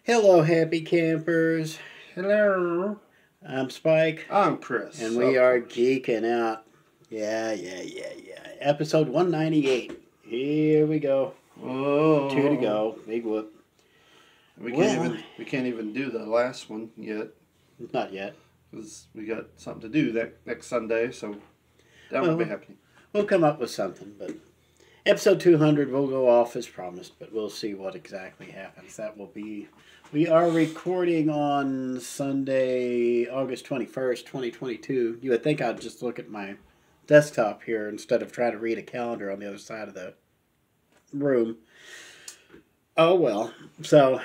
Hello, happy campers. Hello. I'm Spike. I'm Chris. And we are geeking out. Yeah. Episode 198. Here we go. Oh. 2 to go. Big whoop. We can't even do the last one yet. Not yet. Because we got something to do that next Sunday, so that won't be happening. We'll come up with something, but episode 200 will go off as promised, but we'll see what exactly happens. That will be... We are recording on Sunday, August 21st, 2022. You would think I'd just look at my desktop here instead of trying to read a calendar on the other side of the room. Oh, well. So,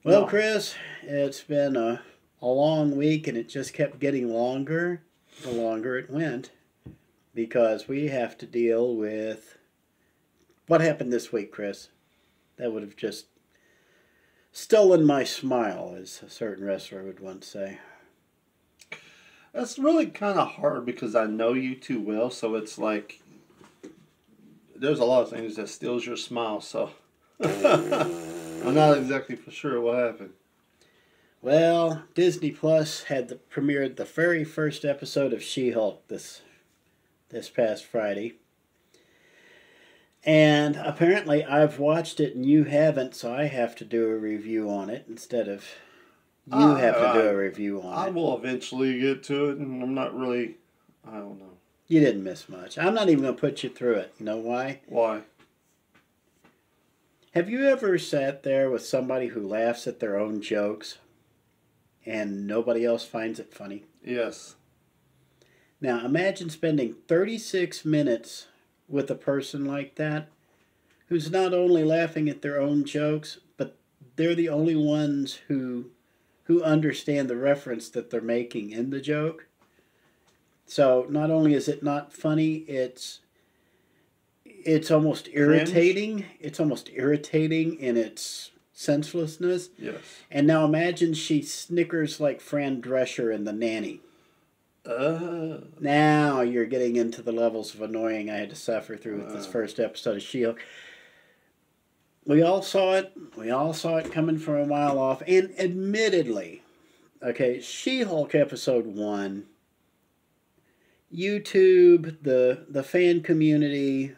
well, Chris, it's been a long week, and it just kept getting longer the longer it went, because we have to deal with what happened this week, Chris. That would have just stolen my smile, as a certain wrestler would once say. That's really kind of hard because I know you too well, so it's like there's a lot of things that steals your smile, so I'm not exactly for sure what happened. Well, Disney Plus had premiered the very first episode of She-Hulk this past Friday. And apparently I've watched it and you haven't, so I have to do a review on it instead of you have to do a review on it. I will eventually get to it, and I'm not really, I don't know. You didn't miss much. I'm not even going to put you through it. You know why? Why? Have you ever sat there with somebody who laughs at their own jokes and nobody else finds it funny? Yes. Now imagine spending 36 minutes with a person like that, who's not only laughing at their own jokes, but they're the only ones who understand the reference that they're making in the joke. So not only is it not funny, it's almost irritating. Cringe. It's almost irritating in its senselessness. Yes. And now imagine she snickers like Fran Drescher in The Nanny. Now you're getting into the levels of annoying I had to suffer through with this first episode of She-Hulk. We all saw it. We all saw it coming from a mile off. And admittedly, okay, She-Hulk episode 1, YouTube, the fan community,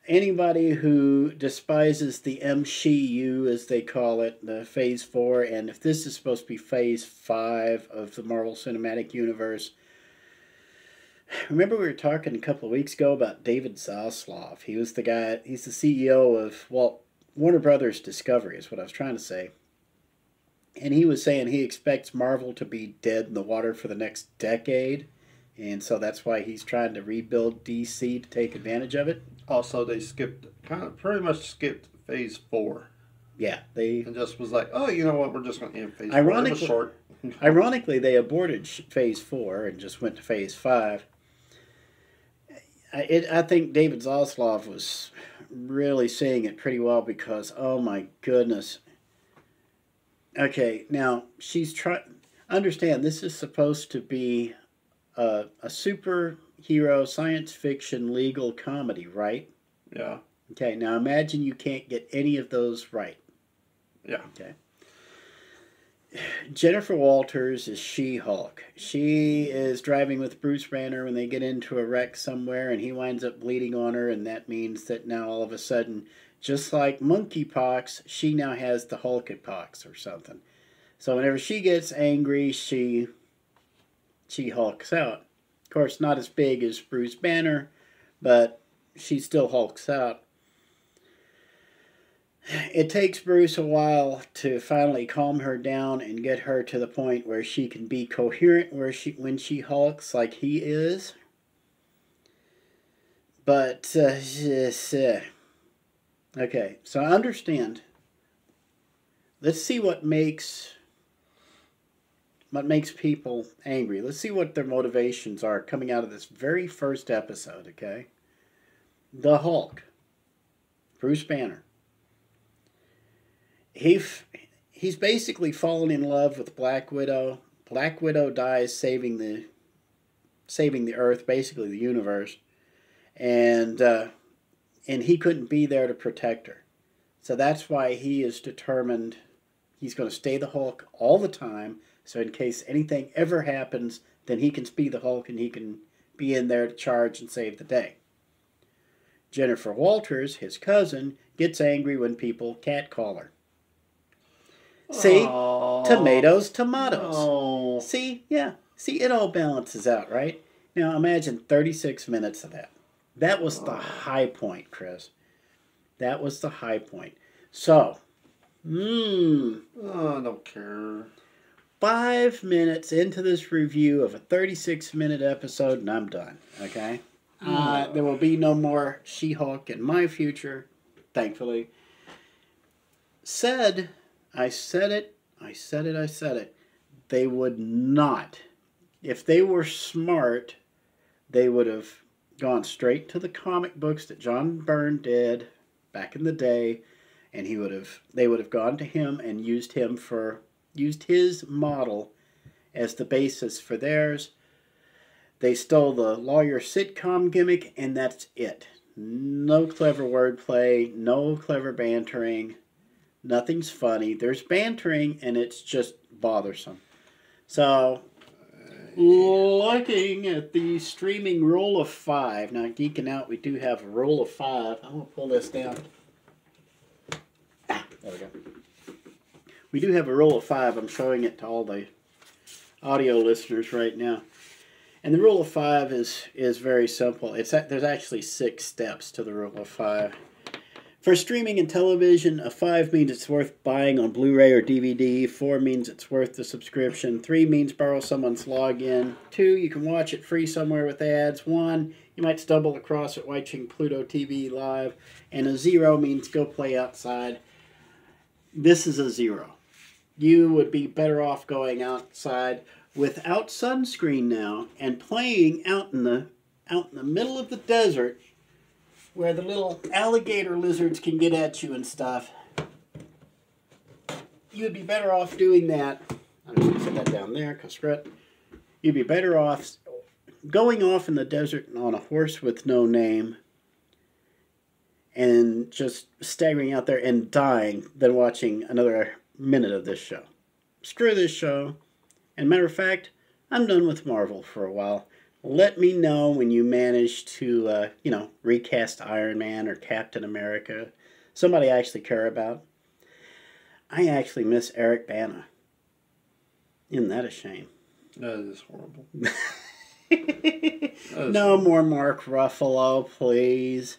anybody who despises the MCU, as they call it, the Phase 4, and if this is supposed to be Phase 5 of the Marvel Cinematic Universe, remember we were talking a couple of weeks ago about David Zaslav. He was the guy, he's the CEO of, Warner Brothers Discovery is what I was trying to say. And he was saying he expects Marvel to be dead in the water for the next decade. And so that's why he's trying to rebuild DC to take advantage of it. Also, they pretty much skipped Phase 4. Yeah, and just was like, oh, you know what, we're just going to end Phase 4. It was short. Ironically, they aborted Phase 4 and just went to Phase 5. I think David Zaslav was really saying it pretty well because, oh my goodness. Okay, now, understand, this is supposed to be a superhero science fiction legal comedy, right? Yeah. Okay, now imagine you can't get any of those right. Yeah. Okay. Jennifer Walters is She-Hulk. She is driving with Bruce Banner when they get into a wreck somewhere, and he winds up bleeding on her, and that means that now all of a sudden, just like monkeypox, she now has the Hulkpox or something. So whenever she gets angry, she hulks out. Of course, not as big as Bruce Banner, but she still hulks out. It takes Bruce a while to finally calm her down and get her to the point where she can be coherent when she hulks like he is. But Okay, so I understand. Let's see what makes people angry. Let's see what their motivations are coming out of this very first episode, okay? The Hulk, Bruce Banner. He's basically fallen in love with Black Widow. Black Widow dies saving the Earth, basically the universe, and he couldn't be there to protect her. So that's why he is determined he's going to stay the Hulk all the time. So in case anything ever happens, then he can be the Hulk and he can be in there to charge and save the day. Jennifer Walters, his cousin, gets angry when people catcall her. See? Aww. Tomatoes. No. See? Yeah. See, it all balances out, right? Now imagine 36 minutes of that. That was the high point, Chris. That was the high point. So, I don't care. 5 minutes into this review of a 36-minute episode, and I'm done, okay? There will be no more She-Hulk in my future, thankfully. I said it. They would not. If they were smart, they would have gone straight to the comic books that John Byrne did back in the day, and they would have gone to him and used his model as the basis for theirs. They stole the lawyer sitcom gimmick, and that's it. No clever wordplay, no clever bantering, nothing's funny. There's bantering, and it's just bothersome. So, looking at the streaming rule of 5. Now, Geeking Out, we do have a rule of 5. I'm going to pull this down. There we go. We do have a rule of 5. I'm showing it to all the audio listeners right now. And the rule of 5 is very simple. There's actually 6 steps to the rule of 5. For streaming and television, a 5 means it's worth buying on Blu-ray or DVD. 4 means it's worth the subscription. 3 means borrow someone's login. 2, you can watch it free somewhere with ads. 1, you might stumble across it watching Pluto TV live. And a 0 means go play outside. This is a 0. You would be better off going outside without sunscreen now and playing out in the middle of the desert where the little alligator lizards can get at you and stuff. You would be better off doing that. I'm just going to set that down there because you'd be better off going off in the desert on a horse with no name and just staggering out there and dying than watching another minute of this show. Screw this show. And matter of fact, I'm done with Marvel for a while. Let me know when you manage to, recast Iron Man or Captain America. Somebody I actually care about. I actually miss Eric Bana. Isn't that a shame? That is horrible. No more Mark Ruffalo, please.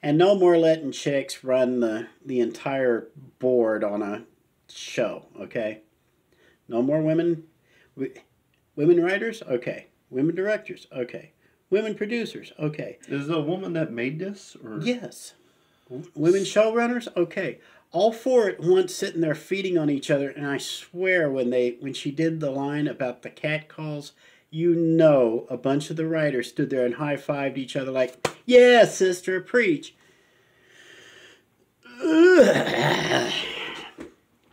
And no more letting chicks run the entire board on a show, okay? No more women writers? Okay. Women directors? Okay. Women producers? Okay. Is the woman that made this? Or? Yes. Women showrunners? Okay. All 4 at once sitting there feeding on each other, and I swear when she did the line about the cat calls, a bunch of the writers stood there and high-fived each other like, yeah, sister, preach.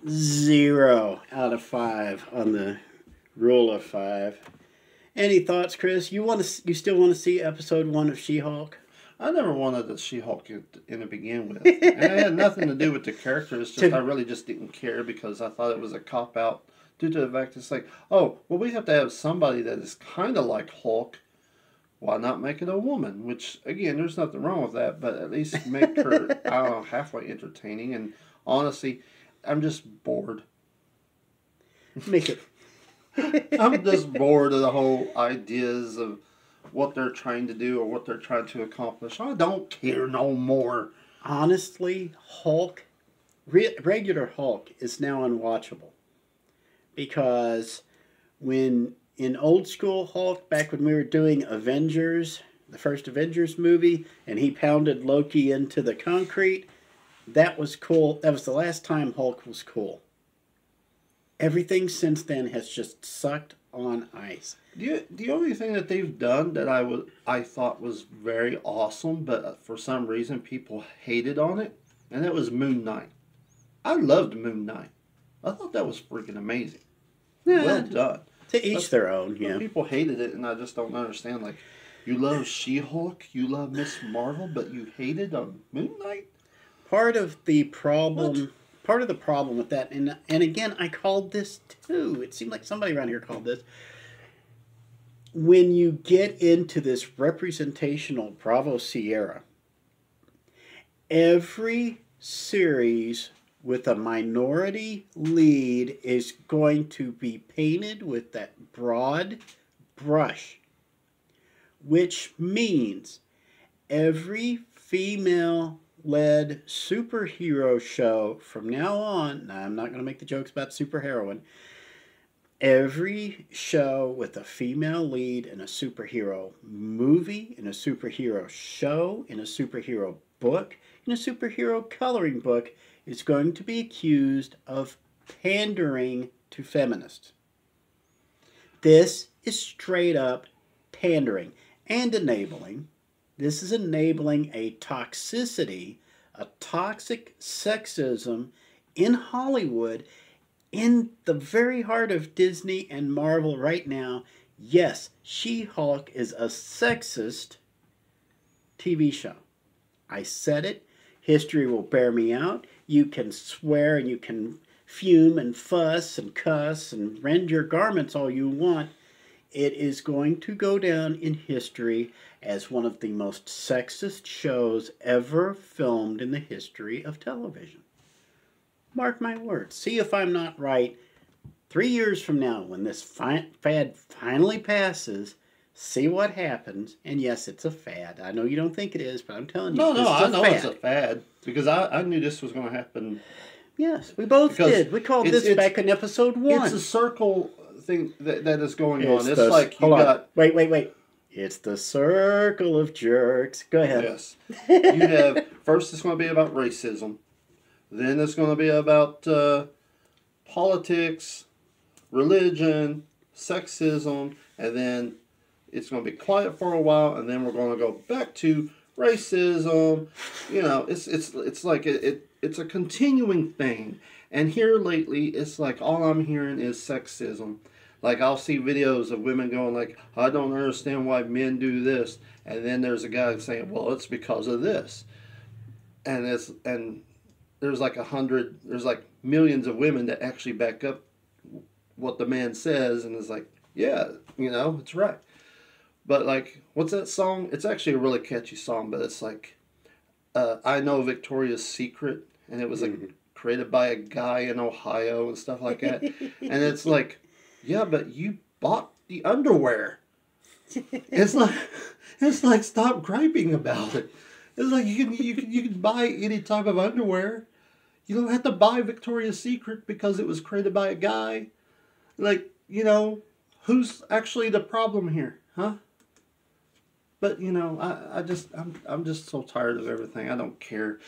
0 out of 5 on the rule of 5. Any thoughts, Chris? You still want to see episode 1 of She-Hulk? I never wanted the She-Hulk in to begin with. And it had nothing to do with the character. It's just I really just didn't care because I thought it was a cop-out due to the fact it's like, oh, well, we have to have somebody that is kind of like Hulk. Why not make it a woman? Which, again, there's nothing wrong with that, but at least make her, I don't know, halfway entertaining. And honestly, I'm just bored. Make it. I'm just bored of the whole ideas of what they're trying to do or what they're trying to accomplish. I don't care no more. Honestly, regular Hulk is now unwatchable. Because when in old school Hulk, back when we were doing Avengers, the first Avengers movie, and he pounded Loki into the concrete, That was cool. That was the last time Hulk was cool. Everything since then has just sucked on ice. The only thing that they've done that I thought was very awesome, but for some reason people hated on it, and that was Moon Knight. I loved Moon Knight. I thought that was freaking amazing. Yeah, well done. To each their own, yeah. People hated it, and I just don't understand. Like, you love She-Hulk, you love Miss Marvel, but you hated on Moon Knight? Part of the problem with that, and again, I called this too. It seemed like somebody around here called this. When you get into this representational Bravo Sierra, every series with a minority lead is going to be painted with that broad brush, which means every female-led superhero show from now on, now I'm not going to make the jokes about superheroine, every show with a female lead in a superhero movie, in a superhero show, in a superhero book, in a superhero coloring book is going to be accused of pandering to feminists. This is straight up pandering and enabling. This is enabling a toxicity, a toxic sexism in Hollywood, in the very heart of Disney and Marvel right now. Yes, She-Hulk is a sexist TV show. I said it. History will bear me out. You can swear and you can fume and fuss and cuss and rend your garments all you want. It is going to go down in history as one of the most sexist shows ever filmed in the history of television. Mark my words. See if I'm not right. 3 years from now, when this fad finally passes, see what happens. And yes, it's a fad. I know you don't think it is, but I'm telling you, I know it's a fad. Because I knew this was going to happen. Yes, we both did. We called this back in episode 1. It's a circle thing that is going on. It's like you got... Wait. It's the circle of jerks. Go ahead. Yes. You have... First, it's going to be about racism. Then it's going to be about politics, religion, sexism, and then it's going to be quiet for a while, and then we're going to go back to racism. You know, it's like it's a continuing thing. And here lately, it's like all I'm hearing is sexism. Like, I'll see videos of women going like, I don't understand why men do this, and then there's a guy saying, well, it's because of this, and there's like there's like millions of women that actually back up what the man says, and it's like, yeah, you know, it's right. But like, what's that song? It's actually a really catchy song, but it's like, I Know Victoria's Secret, and it was like created by a guy in Ohio and stuff like that. And it's like, yeah, but you bought the underwear. It's like stop griping about it. It's like you can buy any type of underwear. You don't have to buy Victoria's Secret because it was created by a guy. Like, you know, who's actually the problem here, huh? But you know, I'm just so tired of everything. I don't care.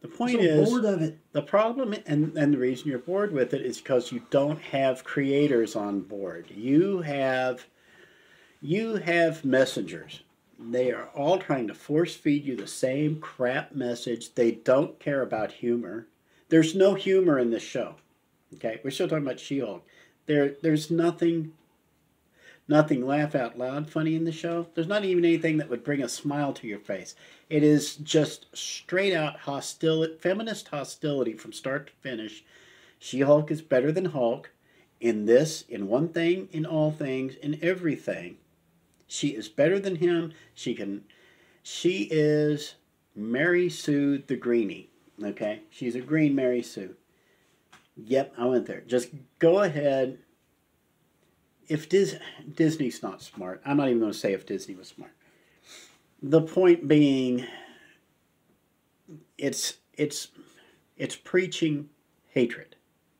The point is, bored of it. The problem, and the reason you're bored with it is because you don't have creators on board. You have messengers. They are all trying to force feed you the same crap message. They don't care about humor. There's no humor in this show. Okay, we're still talking about She-Hulk. There's nothing laugh out loud funny in the show. There's not even anything that would bring a smile to your face. It is just straight out feminist hostility from start to finish. She-Hulk is better than Hulk in this, in one thing, in all things, in everything. She is better than him. She is Mary Sue the Greenie. Okay? She's a green Mary Sue. Yep, I went there. Just go ahead. If Disney's not smart, I'm not even going to say if Disney was smart. The point being, it's preaching hatred,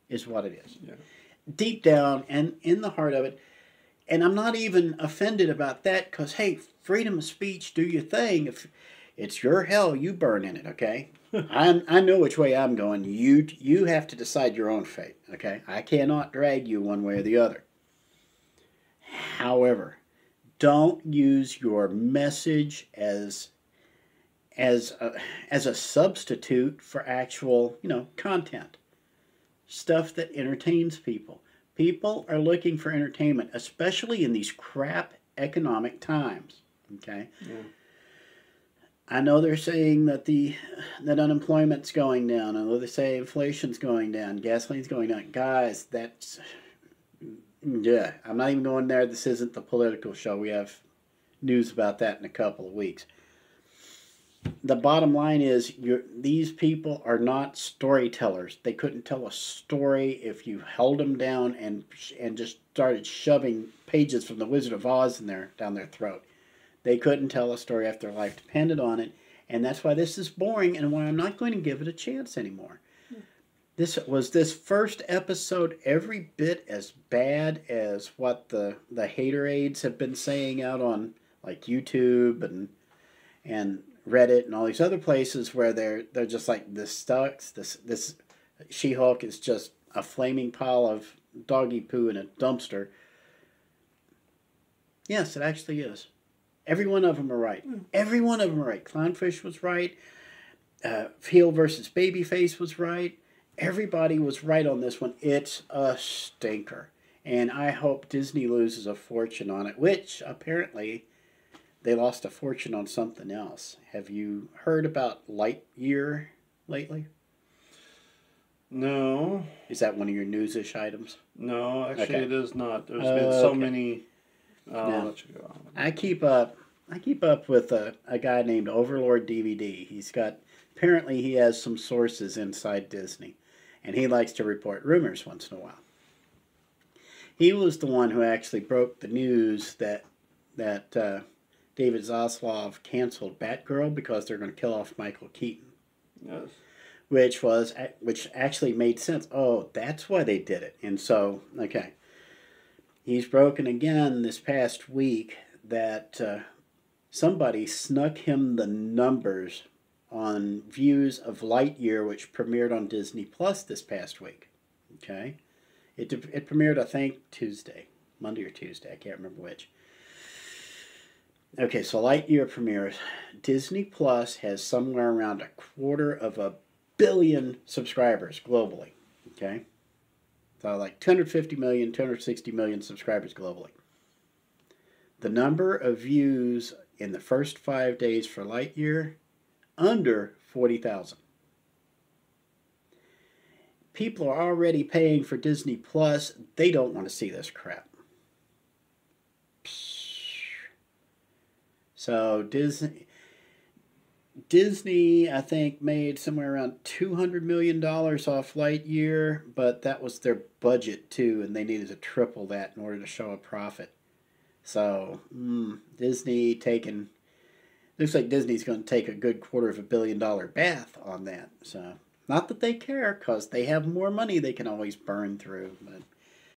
is what it is. Yeah. Deep down and in the heart of it. And I'm not even offended about that because, hey, freedom of speech, do your thing. It's your hell. You burn in it, okay? I know which way I'm going. You have to decide your own fate, okay? I cannot drag you one way or the other. However, don't use your message as a substitute for actual, content. Stuff that entertains people. People are looking for entertainment, especially in these crap economic times. Okay? Yeah. I know they're saying that that unemployment's going down. I know they say inflation's going down, gasoline's going down. Guys, I'm not even going there. This isn't the political show. We have news about that in a couple of weeks. The bottom line is these people are not storytellers. They couldn't tell a story if you held them down and just started shoving pages from the Wizard of Oz down their throat. They couldn't tell a story if their life depended on it, and that's why this is boring and why I'm not going to give it a chance anymore. This first episode every bit as bad as what the haterades have been saying out on like YouTube and Reddit and all these other places where they're just like, this sucks. This She-Hulk is just a flaming pile of doggy poo in a dumpster. Yes, it actually is. Every one of them are right. Every one of them are right. Clownfish was right. Heel versus Babyface was right. Everybody was right on this one. It's a stinker. And I hope Disney loses a fortune on it, which apparently they lost a fortune on something else. Have you heard about Lightyear lately? No. Is that one of your news-ish items? No, actually Okay. it is not. There's been so many. Now, Let you go on. I keep up with a guy named Overlord DVD. Apparently he has some sources inside Disney, and he likes to report rumors once in a while. He was the one who actually broke the news that David Zaslav canceled Batgirl because they're going to kill off Michael Keaton. Yes. Which actually made sense. Oh, that's why they did it. And so, okay. He's broken again this past week that somebody snuck him the numbers on views of Lightyear, which premiered on Disney Plus this past week. Okay? It premiered, I think, Monday or Tuesday. I can't remember which. Okay, so Lightyear premieres. Disney Plus has somewhere around 250 million subscribers globally. Okay? So like 250 million, 260 million subscribers globally. The number of views in the first 5 days for Lightyear, under 40,000. People are already paying for Disney Plus. They don't want to see this crap. So Disney, I think, made somewhere around $200 million off Lightyear, but that was their budget too, and they needed to triple that in order to show a profit. So, Disney looks like Disney's going to take a good $250 million bath on that. So, not that they care, because they have more money they can always burn through. But